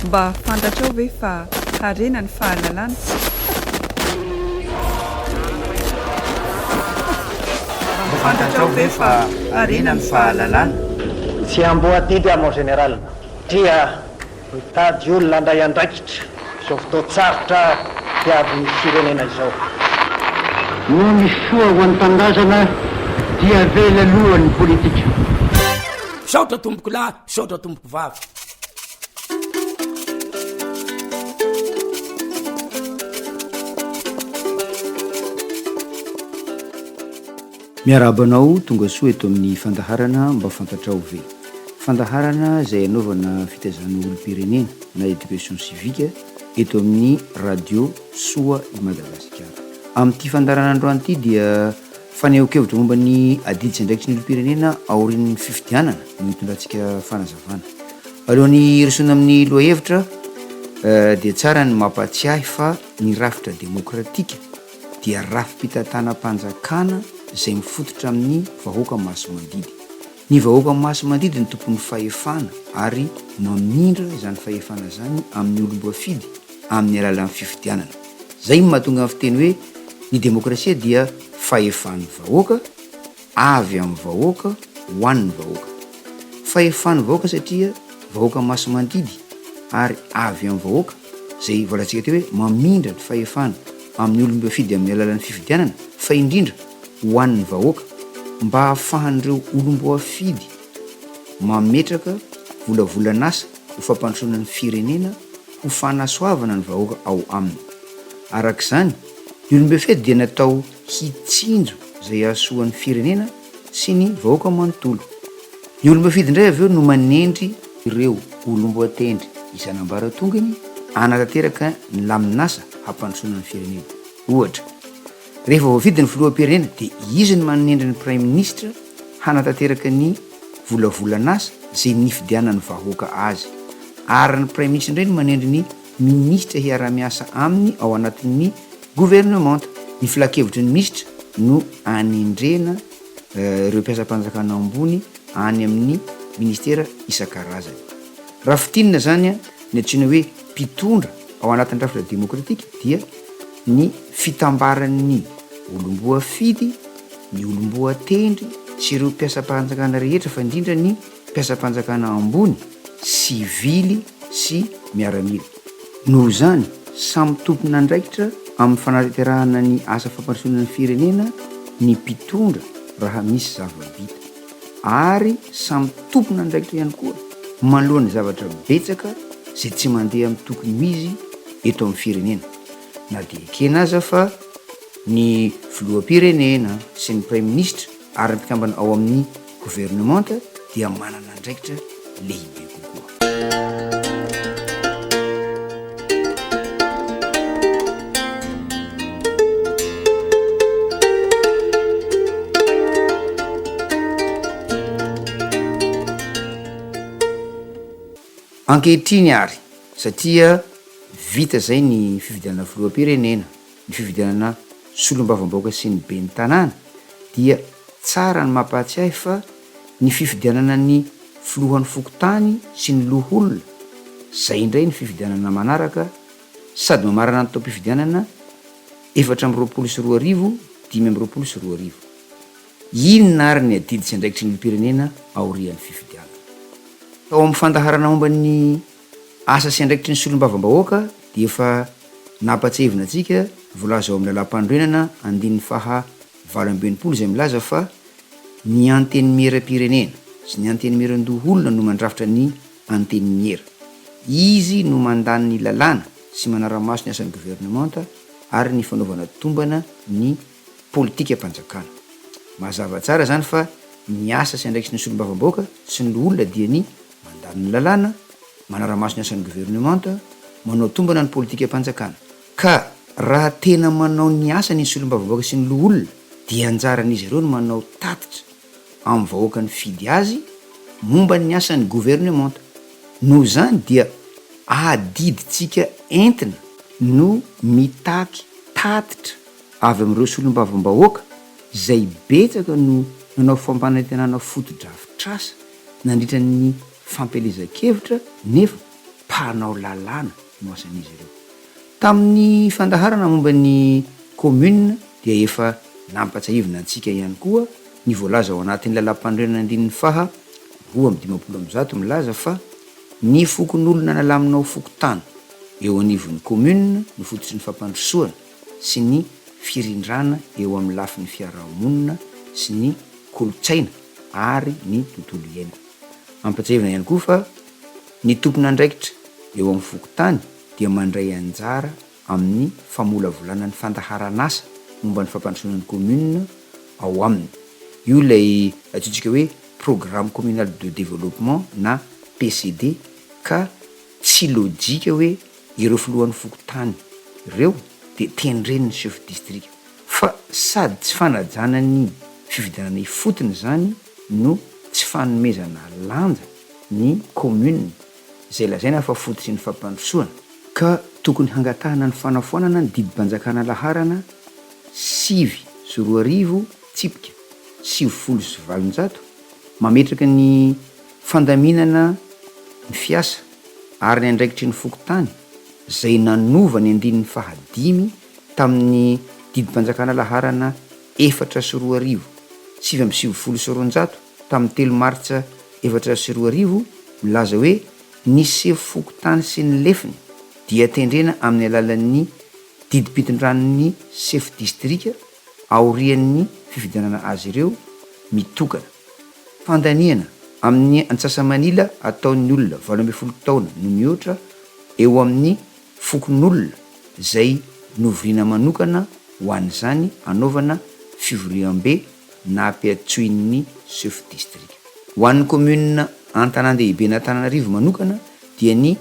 mba fantatrao ve fa harena ny fahalalana? Fantatrao ve fa harena ny fahalalana? Tsy amboadidy am en général tria mitady olona andray andraikitra zao fotoatsarotra diavin'ny firenena izao. No misy soa ho an'ny tandazana dia vela lohan'ny politika. Saotra tomboko lahy, saotra tomboko vavy. miarabanao tonga soa eto amin'ny fandaharana mba fantatrao ve. Fandaharana izay anaovana fitazana olompirenena na education civique eto amin'ny radio soa i Madagasikara. Amin'ity fandaharana androany ity dia fanehonkevitra momba ny adidy sy andraikitry ny olompirenena aorian'ny fifidianana no hitondrantsika fanazavana. Alohan'ny resona amin'ny lohahevitra dia tsara ny mampatsiahy fa ny rafitra demokratika dia rafi-pitantanam-panjakana izay mifototra amin'ny vahoaka masimandidy. Ny vahoaka masimandidy ny tompon'ny fahefana ary mamindra izany fahefana zany amin'ny olomboafidy amin'ny alalan'ny fifidianana. Zay mahatonga amin'ny fiteny hoe ny demokrasia dia fahefan'ny vahoaka, avy amin'ny vahoaka, ho an'ny vahoaka. Fahefan'ny vahoaka satria vahoaka masimandidy ary avy amin'ny vahoaka, zay voalazantsika teo hoe mamindra ny fahefana amin'ny olomboafidy amin'ny alalan'ny fifidianana, fa indrindra ho an'ny vahoaka mba ahafahan'ireo olomboafidy mametraka volavolan'asa ho fampandrosoana ny firenena ho fanasoavana ny vahoaka ao aminy. Arak'izany, ny olomboafidy dia natao hitsinjo izay hahasoan'ny firenena sy ny vahoaka manontolo. Ny olomboafidy indray avy eo no manendry ireo olomboatendry isan'ambaratongany anatanteraka ny lamin'asa hampandrosoana ny firenena. Ohatra, rehefa voafidy ny volavolan'asa dia izy ny manendry ny prime ministre hanatanteraka ny volavolan'asa izay nifidiana ny vahoaka azy. Ary ny prime ministre indray no manendry ny ministra hiara-miasa aminy ao anatin'ny gouvernementa. Ny filakevitry ny ministra no anendrena ireo mpiasa-panjakana ambony any amin'ny ministera isan-karazany. Raha fitinina zany ny antsoina hoe mpitondra ao anatin'ny rafitra demokratika dia ny fitambaran'ny olomboafidy, ny olomboatendry sy ireo mpiasa-panjakana rehetra fa indrindra ny mpiasa-panjakana ambony, sivily sy miaramila. Noho zany samy tompona andraikitra amin'ny fanaterahana ny asa fampandrosoana ny firenena ny mpitondra raha misy zava-bita, ary samy tompona andraikitra ihany koa manoloany zavatra betsaka zay tsy mandeha amin'ny tokony mizy eto amin'ny firenena. Na dia kena aza fa ny volavolan'pirenena sy ny prime ministre ary mpikambana ao amin'ny gouvernementa dia manana andraikitra lehibe kokoa. Ankehitriny ary satria vita zay ny fifidianana volavolam-pirenena, ny fifidianana solombavam-bahoaka sy ny ben'ny tanàna, dia tsara ny mampatsiahy fa ny fifidianana ny filohan'ny fokotany sy ny loholona, zay indray ny fifidianana manaraka sady mamarana ny taom-pifidianana 424 524. Inona ary ny adidy sy andraikitry ny olompirenena aorian'ny fifidianana. Ao amin'ny fandaharana momba ny asa sy andraikitry ny solombavam-bahoaka dia efa nampatsahivina antsika voalaza ao amin'ny ampandrosoana andin'ny faha-20 izay milaza fa ny anteny miera-pirenena sy ny anteny miera-ndoholona no mandrafitra ny anteny miera. Izy no mandany ny lalàna sy manara-maso ny asan'ny gouvernementa ary ny fanaovana tombana ny politika mpanjakana. Mazava tsara zany fa ny asa sy andraikitry ny solombavam-bahoaka sy ny olona dia ny mandany ny lalàna, manara-maso ny asan'ny gouvernementa, manao tombana ny politika mpanjakana. Ka raha tena manao ny asa ny solombavam-bahoaka sy ny olona dia anjaran'izy ireo no manao tatitra amin'ny vahoaka ny fidy azy momba ny asan'ny gouvernementa. Noho zany dia adiditsika entina no mitaky tatitra avy amin'ireo solombavam-bahoaka zay betsaka no nanao fampanantenana foto-drafitrasa nandritra ny fampelezan-kevitra nefa mpanao lalàna no asan'izy ireo. Tamin'ny fandaharana momba ny commune dia efa nampatsahivina antsika ihany koa ny voalaza ao anatin'ny lalam-pandrenana andininy faha 250 milaza fa ny fokon'olona nalaminao fokotany eo anivon'ny commune no fototsy ny fampandrosoana sy ny firindrana eo amin'ny lafin'ny fiarahamonina sy ny kolotsaina ary ny tontolo iaina. Ampatsahivina ihany koa fa ny tompon'andraikitra eo amin'ny fokotany dia mandray anjara amin'ny famolavolana ny fandaharan'asa momba ny fampandrosoanan'ny commune ao aminy. Io lay atsotsika hoe programme communal de développement na PCD, ka tsy lojika hoe ireo filohan'ny fokotany ireo de tendren'ny chef district, fa sady tsy fanajana ny fifidianana ifotony zany no tsy fanomezana lanja ny commune zay lazaina fa fototsy ny fampandrosoana, ka tokony hangatahana ny fanafoanana ny didim-panjakana laharana 7 tsipika 7,7 mametraka ny fandaminana ny fiasa ary ny andraikitry ny fokotany zay nanova ny andinin'ny fahadimy tamin'ny didim-panjakana laharana 4,7 tamin'ny 3 martsa 4,7 milaza hoe ny sefo fokotany sy ny lefiny dia tendrena amin'ny alalan'ny didim-pitondran'ny chef district aorian'ny fifidianana azy ireo mitokana. Fandaniana amin'ny Antsasamanila ataon'ny olona 12 taona no mihoatra eo amin'ny fokon'olona zay novoriana manokana ho an'izany anaovana fivoriam-be na ampiatsoin'ny chef district. Ho an'ny commune Antanandehibe na Antananarivo manokana dia ny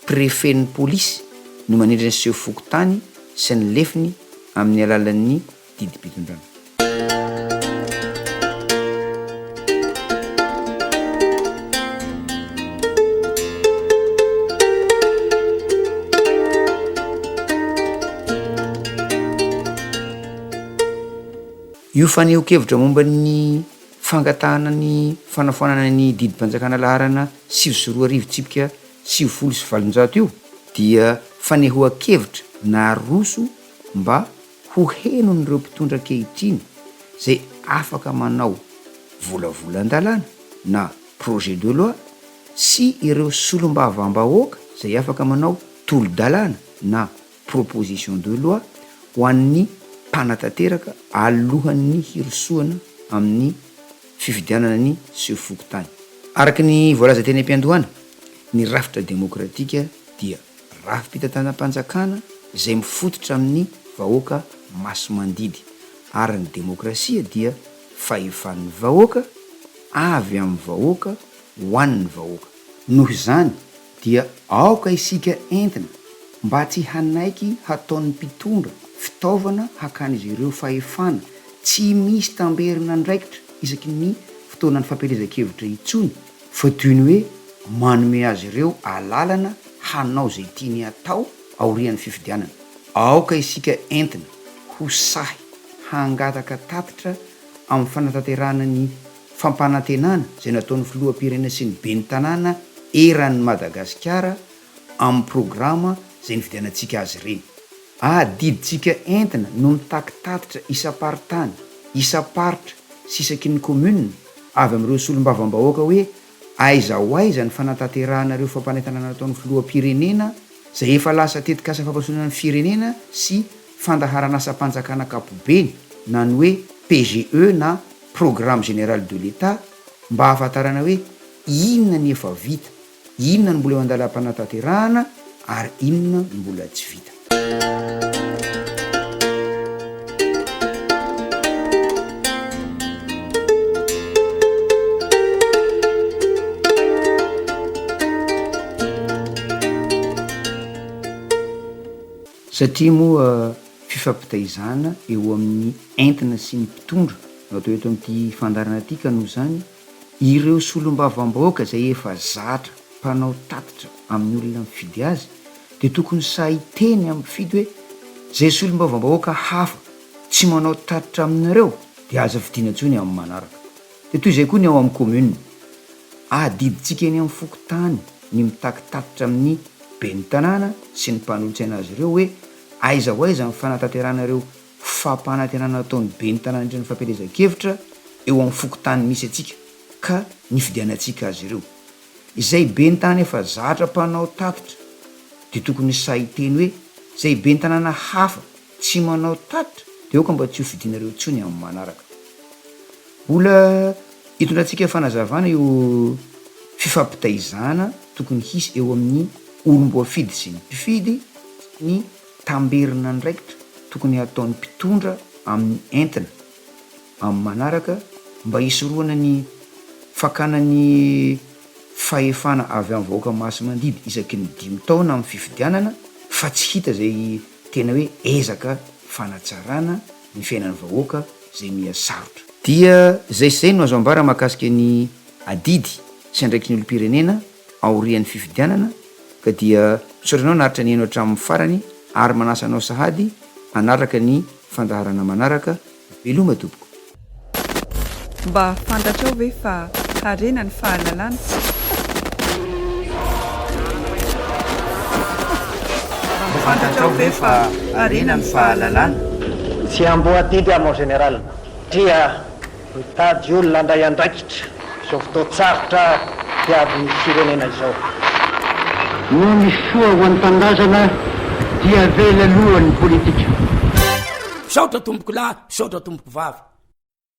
préfet-ny polisy no manindry ny chef fokotany sy ny lefiny amin'ny alalan'ny didim-pitondrana. Io faneho-kevitra momba ny fangatahana ny fanafoanana ny didim-panjakana laharana 7,7 tsipika 7,7 io dia fanehoan-kevitra na roso mba ho henon'ireo mpitondra ankehitriny zay afaka manao volavolan-dalàna na projet de loi sy ireo solombavam-bahoaka zay afaka manao tolo-dalàna na proposition de loi ho an'ny mpanatanteraka alohan'ny hirosoana amin'ny fifidianana ny chef fokotany. Araky ny voalaza teny am-piandohana, ny rafitra demokratika dia rafim-pitantanam-panjakana zay mifototra amin'ny vahoaka masimandidy, ary ny demokrasia dia fahefan'ny vahoaka avy amin'ny vahoaka ho an'ny vahoaka. Noho izany dia aoka isika entina mba tsy hanaiky hataon'ny mpitondra fitaovana hakany izy ireo fahefana tsy misy tamberina andraikitra isaky ny fotoanany fampielezan-kevitra itsony, fa toy ny hoe manome azy ireo alalana hanao zay tiany atao aorian'ny fifidianana. Aoka isika entina ho sahy hangataka tatitra amin'ny fanatanterahana ny fampanantenana zay nataon'ny filoham-pirenena sy ny ben'ny tanàna eran'ny Madagasikara amin'ny programa zay nifidianantsika azy ireny. Adiditsika entina no mitakitatitra isam-paritany, isam-paritra sy isaky ny commune avy amin'ireo solombavam-bahoaka hoe aiza ho aiza ny fanatanteranareo fampanantenana nataon'ny filoham-pirenena zay efa lasa tetikasa fampandrosoana ny firenena sy fandaharan'asa mpanjakana kapobeny na ny hoe PGE na programme général de l'État, mba hahafantarana hoe inona ny efa vita, inona ny mbola eo andalam-panatanterahana ary inona ny mbola tsy vita. Satria moa fifampitaizana eo amin'ny entina sy ny mpitondra atao eto amin'ity fandarana ity ka noho zany ireo solombavam-bahoaka zay efa zatra mpanao tatitra amin'ny olona mifidy azy de tokony sahiteny amin'ny fidy hoe zay solombavam-bahoaka hafa tsy manao tatitra aminareo de aza fidiana ntsony amin'ny manaraka. De toy izay koa ny ao amin'ny commune, adiditsika eny amin'ny fokotany ny mitaky tatitra amin'ny be ny tanàna sy ny mpanolotsaina azy ireo hoe aiza ho aiza ny fanatanterana ireo fampanatenana ataony be ny tanàna indray ny fampielezan-kevitra eo amin'ny fokotany misy atsika ka nifidianantsika azy ireo izay be ny tanàna efa zatra mpanao tatitra de tokony sahiteny hoe zay be ny tanàna hafa tsy manao tatitra de oka mba tsy ho fidinareo tsony amin'ny manaraka. Ola hitondrantsika fanazavana io fifampitaizana tokony hisy eo amin'ny olomboafidy sy ny mpifidy ny tamberina ndraikitra tokony ataon'ny mpitondra amin'ny entina amin'ny manaraka mba hisoroana ny fakanany fahefana avy amin'ny vahoaka masimandidy isaky ny 5 taona amin'ny fifidianana fa tsy hita zay tena hoe ezaka fanatsarana ny fiainan'ny vahoaka zay miasarotra. Dia zay no azo ambara mahakasika ny adidy sy andraiky ny olompirenena aorian'ny fifidianana ka dia misaotranao naritra ny eno hatramin'ny farany ary manasanao sahady anaraka ny fandaharana manaraka. Veloma tompoko. Mba fantatrao ve fa harena ny fahalalana? Mba fantatrao ve fa harena ny fahalalana? Tsy amboadidy amo général dia mitady olona andray andraikitra zao fotoatsarotra tiavy firenena izao. No ny soa ho antanindrazana dia vela alohan'ny politika. Saotra tomboko lahy, saotra tomboko vavy.